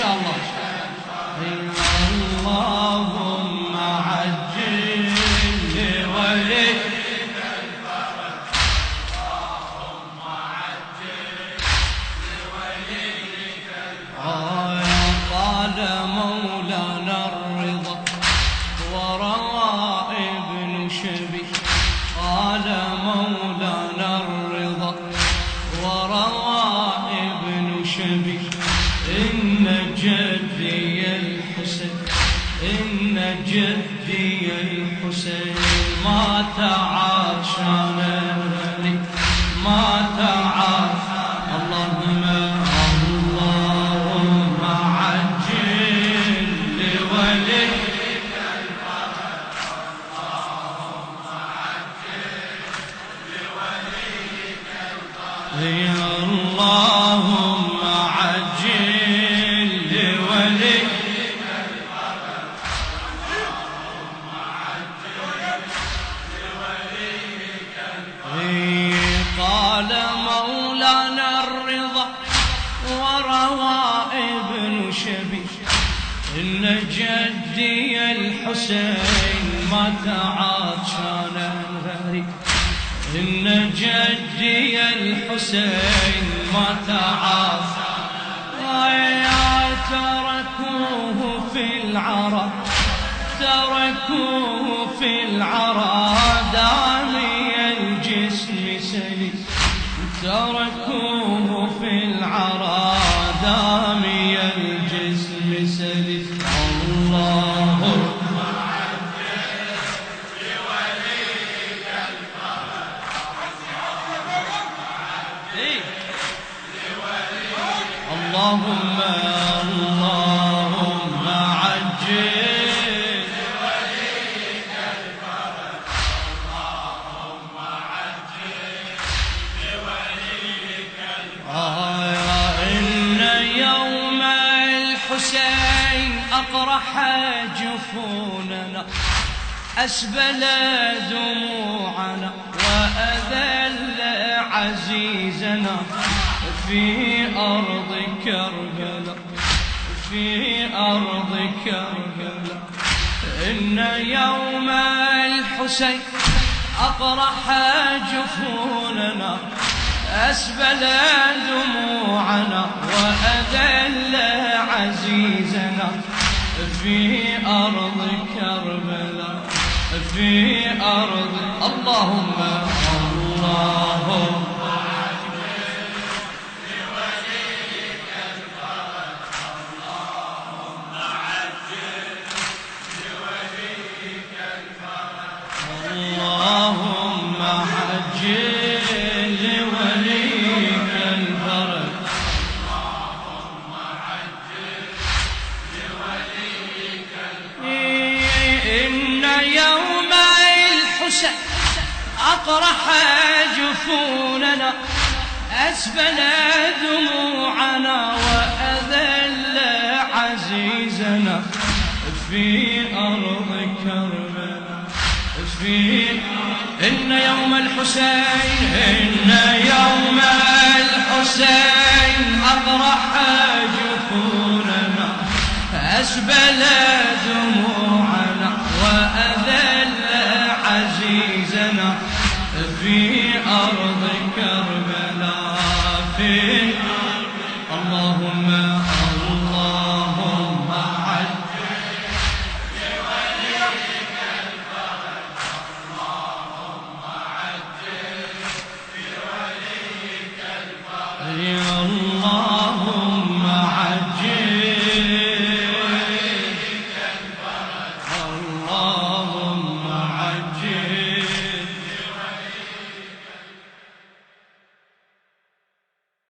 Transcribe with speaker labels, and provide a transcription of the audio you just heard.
Speaker 1: شاء الله. اللهم عجل لوليك الفرج، اللهم عجل لوليك الفرج. قال مولانا الرضا وروى ابن شبي، قال مولانا الرضا وروى ابن شبي إن جدي الحسين، إن جدي الحسين مات عطشانا، مات عطشانا. اللهم اللهم عجل لوليك الفرج، اللهم عجل لوليك الفرج. يا اللهم عجل لوليك الفرج، اللهم عجل لوليك الفرج. قال مولانا الرضا وروى ابن شبي إن جدي الحسين مات عطشانا غريب، إن جدي الحسين مات عطشانا. تركوه في العرى، تركوه في العرى دامي الجسم سليم، تركوه في العرى دامي الجسم سليم. اللهم عجل لوليك الفرج، اللهم اللهم عجل لوليك الفرج، اللهم عجل لوليك الفرج. إن يوم الحسين أقرح جفوننا، أسبل دموعنا وأذل عزيزنا في أرض كربلاء، في أرض كربلاء. إن يوم الحسين أقرح جفوننا، أسبل دموعنا وأذل عزيزنا في أرض كربلاء، في أرض. اللهم اللهم اللهم عجل لوليك الفرج، اللهم عجل لوليك الفرج. إن يوم الحسين أقرح جفوننا، أسبل دموعنا وأذل عزيزنا في أرض كربلاء، في. إن يوم الحسين، إن يوم الحسين أقرح جفوننا، أسبل دموعنا وأذل عزيزنا في أرض كربلاء، في